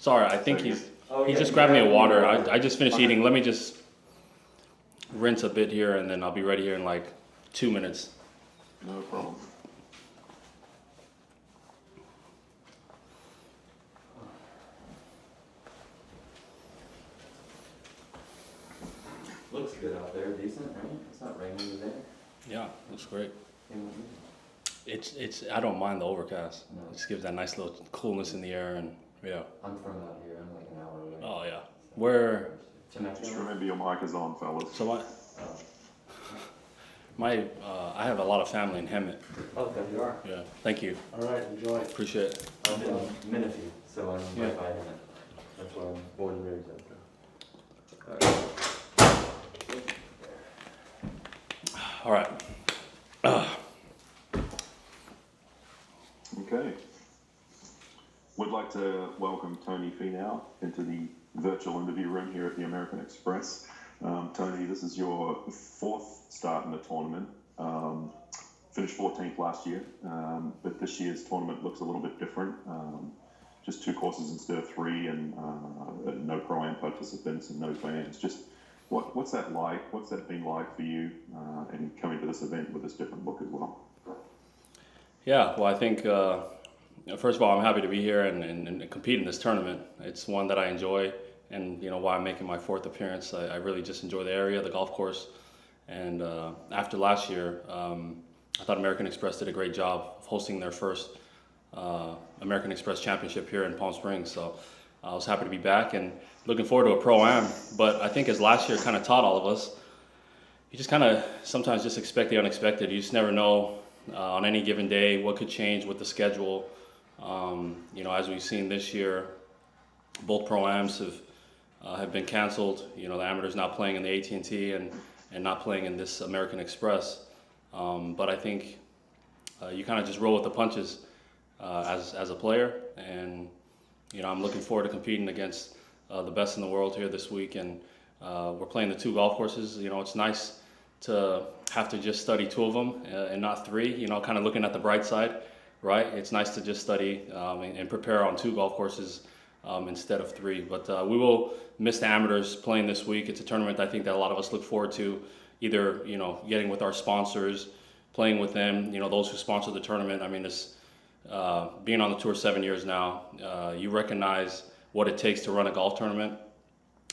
Sorry, I think he just grabbed me a water. I just finished eating. Let me just rinse a bit here, and then I'll be ready here in like 2 minutes. No problem. Looks good out there, decent, right? It's not raining today. Yeah, looks great. It's. I don't mind the overcast. No. It just gives that nice little coolness in the air, and yeah. I'm from out here. I'm like an hour away. Oh yeah. Where? Just remember your mic is on, fellas. So I have a lot of family in Hemet. Oh, there you are. Yeah. Thank you. All right, enjoy. Appreciate it. I'm in Menifee, so I'm right by Hemet. That's where I'm born and raised out there. All right. Okay. We'd like to welcome Tony Finau into the virtual interview room here at the American Express. Tony, this is your fourth start in the tournament. Finished 14th last year, but this year's tournament looks a little bit different. Just 2 courses instead of 3, and no Pro-Am participants and no fans. Just what's that like? What's that been like for you, and coming to this event with this different look as well? Yeah. Well, I think first of all, I'm happy to be here and compete in this tournament. It's one that I enjoy, and why I'm making my 4th appearance. I really just enjoy the area, the golf course, and after last year, I thought American Express did a great job of hosting their first American Express Championship here in Palm Springs. So I was happy to be back and looking forward to a Pro-Am. But I think as last year kind of taught all of us, you just kind of sometimes just expect the unexpected. You just never know on any given day what could change with the schedule. As we've seen this year, both Pro-Ams have been canceled. The amateurs not playing in the AT&T and not playing in this American Express. But I think you kind of just roll with the punches as a player, and I'm looking forward to competing against the best in the world here this week. And we're playing the 2 golf courses. It's nice to have to just study 2 of them and not 3. Kind of looking at the bright side, right? It's nice to just study and prepare on 2 golf courses instead of 3. But we will miss the amateurs playing this week. It's a tournament I think that a lot of us look forward to, either getting with our sponsors, playing with them. Those who sponsor the tournament. I mean, this being on the tour 7 years now, you recognize what it takes to run a golf tournament,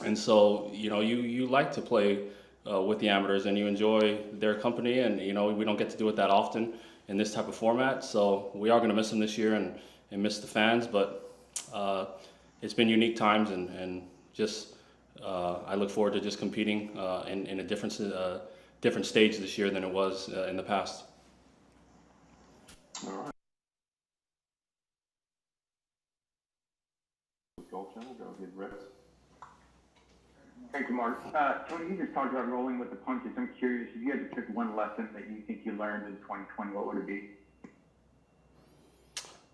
and so you like to play with the amateurs, and you enjoy their company, and we don't get to do it that often in this type of format. So we are going to miss them this year and miss the fans, but it's been unique times, and just I look forward to just competing in a different stage this year than it was in the past. All right. Golf Channel, go ahead, Rex. Thank you, Mark. Tony, you just talked about rolling with the punches. I'm curious, if you had to pick one lesson that you think you learned in 2020, what would it be?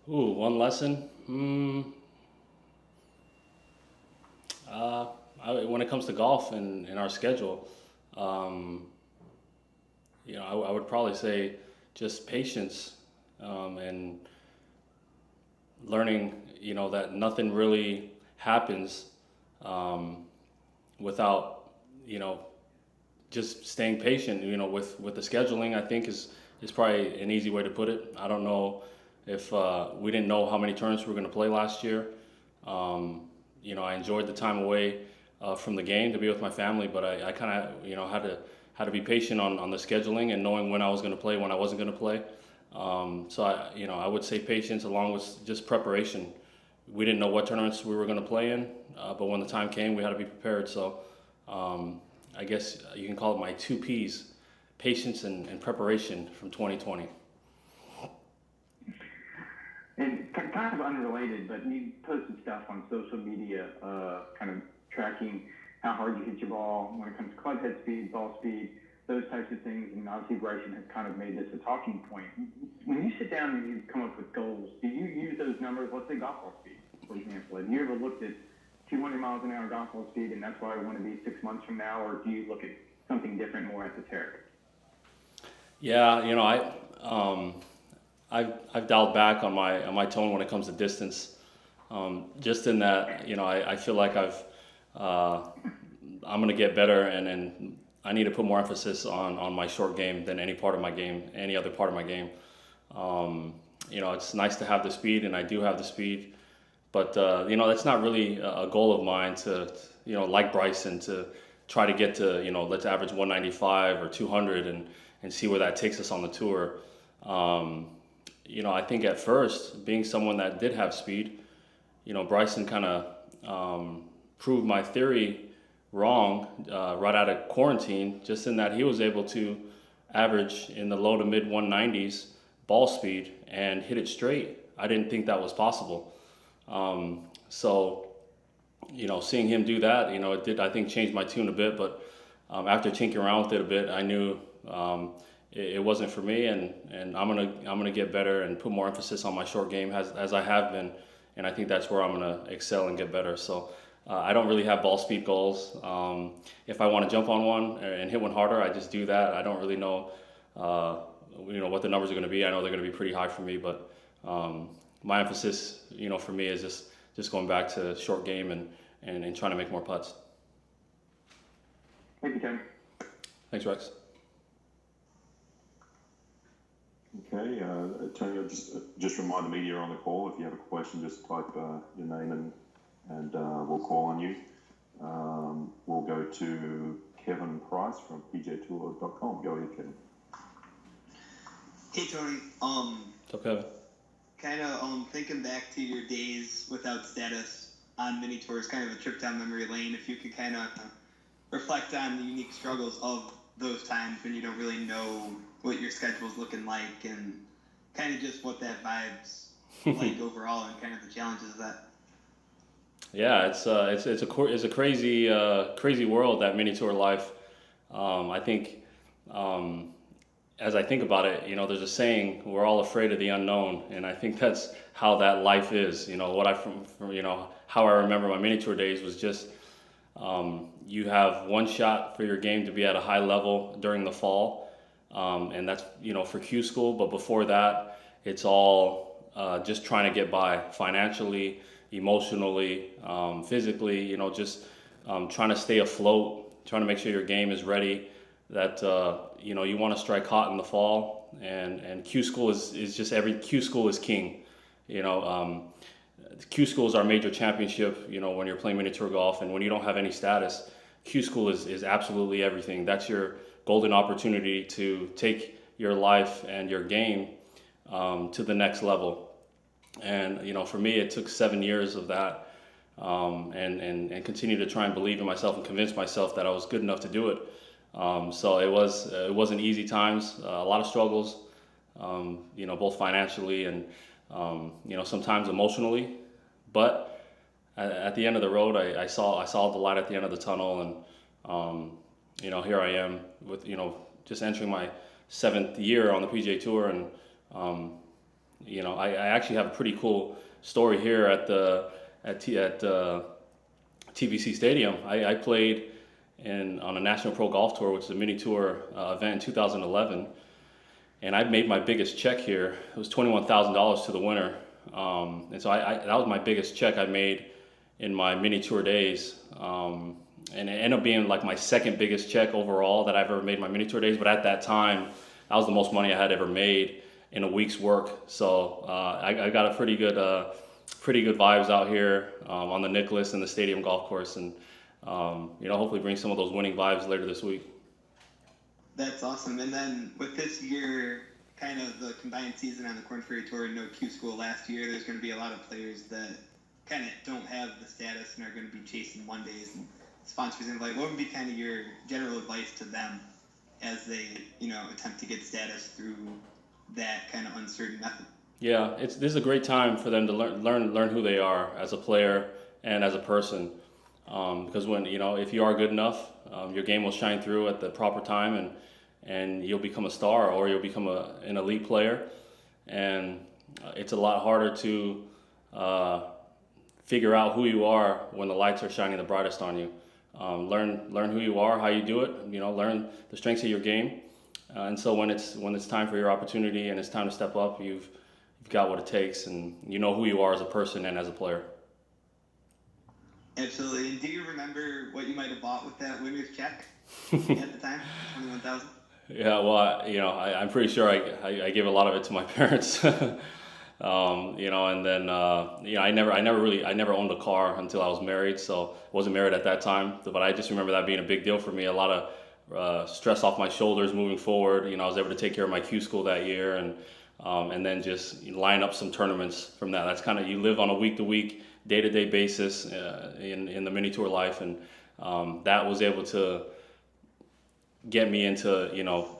Ooh, one lesson? When it comes to golf and our schedule, I would probably say just patience and learning, that nothing really happens without, just staying patient. With the scheduling, I think is probably an easy way to put it. I don't know if we didn't know how many tournaments we were going to play last year. I enjoyed the time away from the game to be with my family, but I kind of, had to be patient on the scheduling and knowing when I was going to play, when I wasn't going to play. So I would say patience along with just preparation. We didn't know what tournaments we were going to play in, but when the time came, we had to be prepared. So I guess you can call it my 2 Ps, patience and preparation from 2020. And kind of unrelated, but you posted stuff on social media, kind of tracking how hard you hit your ball when it comes to club head speed, ball speed, those types of things. And obviously Bryson has kind of made this a talking point. When you sit down and you come up with goals, do you use those numbers? Let's say golf ball speed, for example. Have you ever looked at 200 miles an hour golf ball speed and that's where I want to be 6 months from now? Or do you look at something different, more esoteric? Yeah, I've dialed back on my tone when it comes to distance. Just in that, I feel like I'm going to get better, and I need to put more emphasis on my short game than any part of my game, any other part of my game. It's nice to have the speed, and I do have the speed, but that's not really a goal of mine to, like Bryson, to try to get to, let's average 195 or 200 and see where that takes us on the tour. I think at first, being someone that did have speed, Bryson kind of proved my theory wrong right out of quarantine, just in that he was able to average in the low to mid 190s ball speed and hit it straight. I didn't think that was possible. So, seeing him do that, it did, I think, change my tune a bit. But after tinkering around with it a bit, I knew it wasn't for me, and I'm gonna get better and put more emphasis on my short game as I have been, and I think that's where I'm gonna excel and get better. So I don't really have ball speed goals. If I want to jump on one and hit one harder, I just do that. I don't really know, what the numbers are going to be. I know they're going to be pretty high for me, but my emphasis, for me is just going back to short game and trying to make more putts. Thank you, Tony. Thanks, Rex. Okay, Tony, just remind the media on the call, if you have a question, just type your name and we'll call on you. We'll go to Kevin Price from pjtour.com. Go ahead, Kevin. Hey, Tony. What's up, Kevin? Kind of thinking back to your days without status on mini tours, kind of a trip down memory lane. If you could kind of reflect on the unique struggles of those times when you don't really know what your schedule's looking like, and kind of just what that vibe's like overall, and kind of the challenges of that. Yeah, it's a crazy world, that mini tour life. I think as I think about it, there's a saying, we're all afraid of the unknown, and I think that's how that life is. How I remember my mini tour days was just you have one shot for your game to be at a high level during the fall, and that's for Q school. But before that, it's all just trying to get by financially, emotionally, physically, just trying to stay afloat, trying to make sure your game is ready, that you want to strike hot in the fall, and Q school is just Q school is king. Q school is our major championship, when you're playing mini tour golf, and when you don't have any status, Q school is absolutely everything. That's your golden opportunity to take your life and your game to the next level. And for me, it took 7 years of that, and continue to try and believe in myself and convince myself that I was good enough to do it. So it wasn't easy times, a lot of struggles, both financially and sometimes emotionally. But at the end of the road, I saw the light at the end of the tunnel, and here I am with just entering my 7th year on the PGA Tour, and I actually have a pretty cool story here at TPC Stadium. I played on a National Pro Golf Tour, which is a mini tour event in 2011, and I made my biggest check here. It was $21,000 to the winner, and so that was my biggest check I made in my mini tour days, and it ended up being like my second biggest check overall that I've ever made in my mini tour days. But at that time, that was the most money I had ever made in a week's work. So I got a pretty good vibes out here on the Nicholas and the Stadium golf course, and hopefully bring some of those winning vibes later this week. That's awesome. And then with this year, kind of the combined season on the Korn Ferry Tour and no Q School last year, there's going to be a lot of players that kind of don't have the status and are going to be chasing one days and sponsors. And what would be kind of your general advice to them as they attempt to get status through that kind of uncertain method? Yeah, this is a great time for them to learn who they are as a player and as a person, because when if you are good enough, your game will shine through at the proper time, and you'll become a star, or you'll become an elite player. And it's a lot harder to figure out who you are when the lights are shining the brightest on you. Learn who you are, how you do it. Learn the strengths of your game. And so when it's time for your opportunity and it's time to step up, you've got what it takes, and you know who you are as a person and as a player. Absolutely. And do you remember what you might have bought with that winner's check at the time? 21,000. Yeah, well, I'm pretty sure I gave a lot of it to my parents. And then I never owned a car until I was married, so I wasn't married at that time. But I just remember that being a big deal for me. A lot of stress off my shoulders moving forward. I was able to take care of my Q school that year, and then just line up some tournaments from that. That's kind of, you live on a week to week, day to day basis in the mini tour life, and that was able to get me into,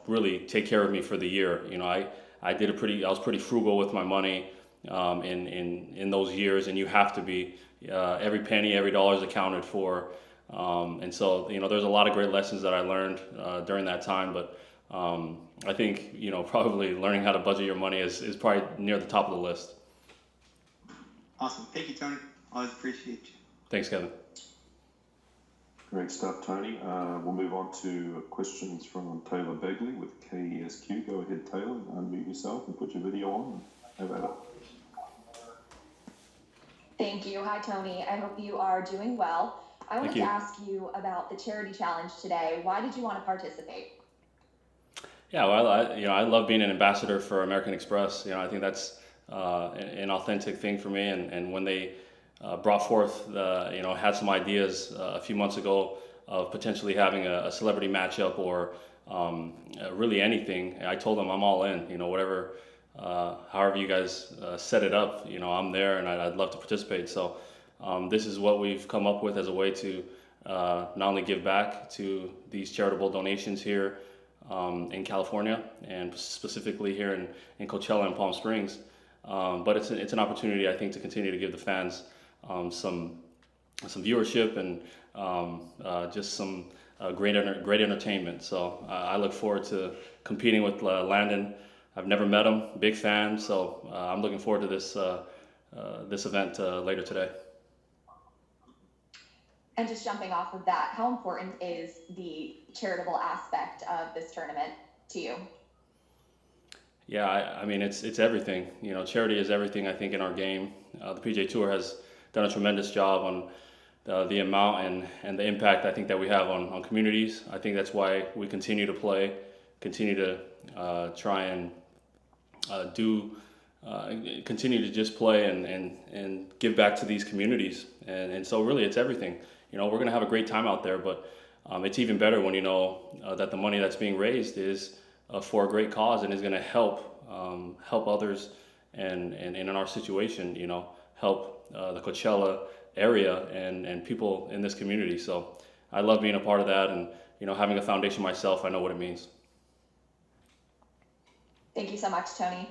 really take care of me for the year. I was pretty frugal with my money in those years, and you have to be. Every penny, every dollar is accounted for, and so there's a lot of great lessons that I learned during that time. But I think probably learning how to budget your money is probably near the top of the list. Awesome. Thank you, Tony. Always appreciate you. Thanks, Kevin. Great stuff, Tony. We'll move on to questions from Taylor Begley with KESQ. Go ahead, Taylor, unmute yourself and put your video on. How about it? Thank you. Hi, Tony. I hope you are doing well. I wanted to ask you about the charity challenge today. Why did you want to participate? Yeah, well, I love being an ambassador for American Express. I think that's an authentic thing for me. And when they brought forth had some ideas a few months ago of potentially having a celebrity matchup or really anything, I told them I'm all in. Whatever, however you guys set it up, I'm there, and I'd love to participate. So this is what we've come up with as a way to not only give back to these charitable donations here in California, and specifically here in Coachella and Palm Springs, but it's an opportunity, I think, to continue to give the fans some viewership and just some great entertainment. So I look forward to competing with Landon. I've never met him, big fan. So I'm looking forward to this event later today. And just jumping off of that, how important is the charitable aspect of this tournament to you? Yeah, I mean, it's everything. Charity is everything, I think, in our game. The PGA Tour has done a tremendous job on the amount and the impact, I think, that we have on communities. I think that's why we continue to play, continue to try and continue to just play and give back to these communities. And so really it's everything. We're going to have a great time out there, but it's even better when that the money that's being raised is for a great cause and is going to help others and in our situation, help the Coachella area and people in this community. So I love being a part of that, and having a foundation myself, I know what it means. Thank you so much, Tony.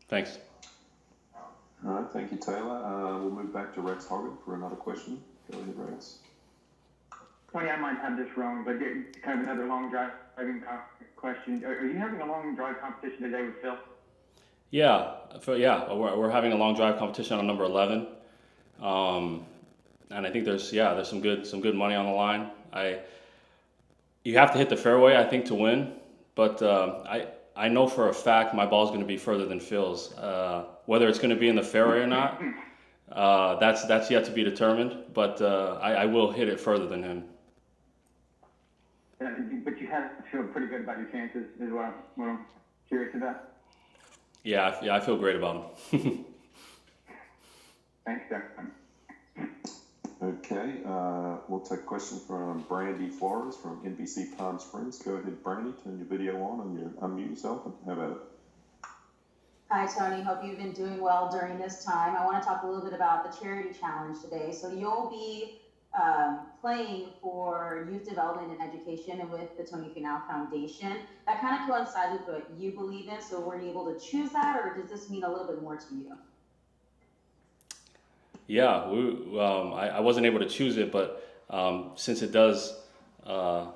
Thanks. All right, thank you, Taylor. We'll move back to Rex Hogan for another question. Go ahead, Rex. Tony, I might have this wrong, but kind of another long driving question. Are you having a long drive competition today with Phil? Yeah, we're having a long drive competition on number 11, and I think there's some good money on the line. You have to hit the fairway, I think, to win, but I know for a fact my ball's going to be further than Phil's. Whether it's going to be in the fairway or not, that's yet to be determined. But I will hit it further than him. But you have to feel pretty good about your chances, is what I'm curious about. Yeah, I feel great about him. Thanks, sir. Okay, we'll take a question from Brandy Flores from NBC Palm Springs. Go ahead, Brandy, turn your video on and unmute yourself, and how about it? Hi, Tony. Hope you've been doing well during this time. I want to talk a little bit about the charity challenge today. So you'll be playing for youth development and education and with the Tony Finau Foundation. That kind of coincides with what you believe in. So were you able to choose that, or does this mean a little bit more to you? Yeah, I wasn't able to choose it, but since it does go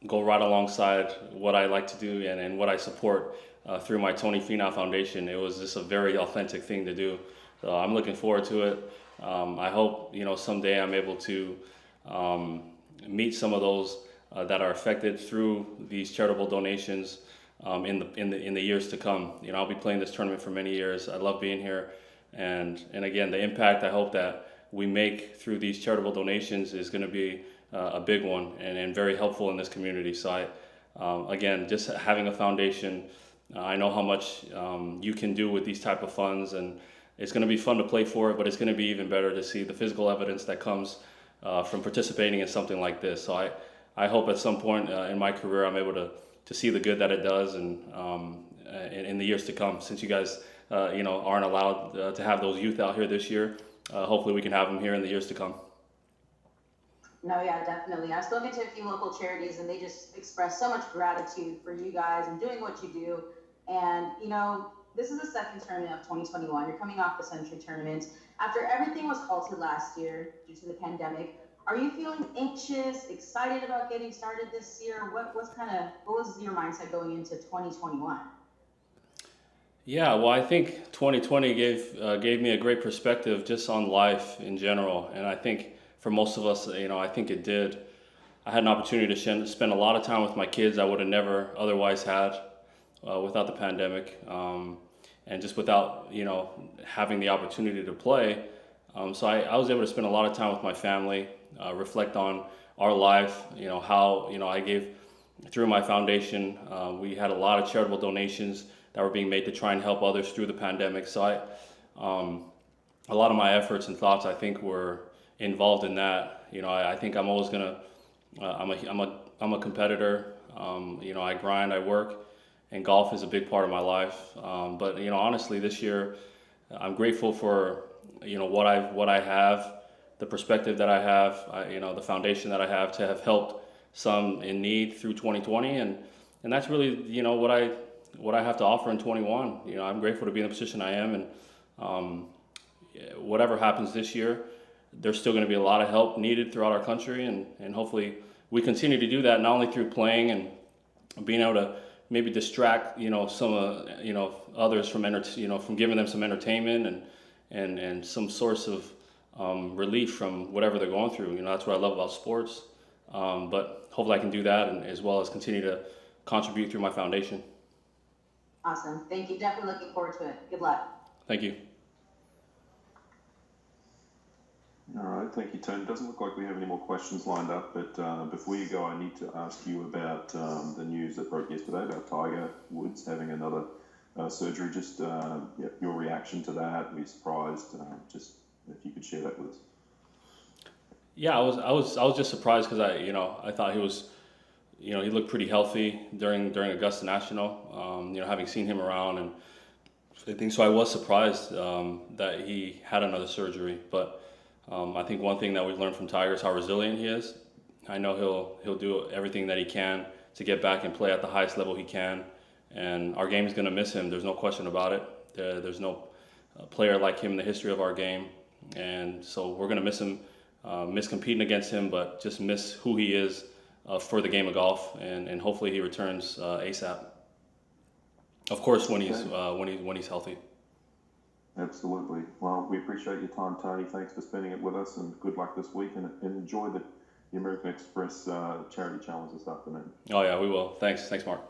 right alongside what I like to do and what I support through my Tony Finau Foundation, it was just a very authentic thing to do. So I'm looking forward to it. I hope someday I'm able to meet some of those that are affected through these charitable donations in the years to come. I'll be playing this tournament for many years. I love being here. And again, the impact, I hope that we make through these charitable donations is going to be a big one and very helpful in this community. So again, just having a foundation, I know how much you can do with these type of funds, and it's going to be fun to play for it, but it's going to be even better to see the physical evidence that comes from participating in something like this. So I hope at some point in my career I'm able to see the good that it does, and in the years to come, since you guys aren't allowed to have those youth out here this year, hopefully we can have them here in the years to come. No, yeah, definitely. I've spoken to a few local charities, and they just express so much gratitude for you guys and doing what you do. And, this is the second tournament of 2021. You're coming off the Century Tournament. After everything was halted last year due to the pandemic, are you feeling anxious, excited about getting started this year? What was your mindset going into 2021? Yeah, well, I think 2020 gave me a great perspective just on life in general, and I think for most of us, I think it did. I had an opportunity to spend a lot of time with my kids I would have never otherwise had without the pandemic, and just without having the opportunity to play. So I was able to spend a lot of time with my family, reflect on our life, how I gave through my foundation. We had a lot of charitable donations that were being made to try and help others through the pandemic. So a lot of my efforts and thoughts, I think, were involved in that. I think I'm always gonna. I'm a competitor. I grind, I work, and golf is a big part of my life. But honestly, this year, I'm grateful for what I have, the perspective that I have, the foundation that I have to have helped some in need through 2020, and that's really what I have to offer in 21. I'm grateful to be in the position I am, and whatever happens this year, there's still going to be a lot of help needed throughout our country, and hopefully we continue to do that, not only through playing and being able to maybe distract some others from from giving them some entertainment and some source of relief from whatever they're going through. That's what I love about sports. But hopefully I can do that, and as well as continue to contribute through my foundation. Awesome. Thank you. Definitely looking forward to it. Good luck. Thank you. All right, thank you, Tony. It doesn't look like we have any more questions lined up, but before you go, I need to ask you about the news that broke yesterday about Tiger Woods having another surgery. Just your reaction to that. Were you surprised? Just if you could share that with us. Yeah, I was just surprised because I thought he was, he looked pretty healthy during Augusta National. Having seen him around, and I think so. I was surprised that he had another surgery, but. I think one thing that we've learned from Tiger is how resilient he is. I know he'll do everything that he can to get back and play at the highest level he can. And our game is going to miss him. There's no question about it. There's no player like him in the history of our game. And so we're going to miss him, miss competing against him, but just miss who he is for the game of golf. And hopefully he returns ASAP. Of course, when he's healthy. Absolutely. Well, we appreciate your time, Tony. Thanks for spending it with us, and good luck this week. And enjoy the American Express Charity Challenge this afternoon. Oh yeah, we will. Thanks, Mark.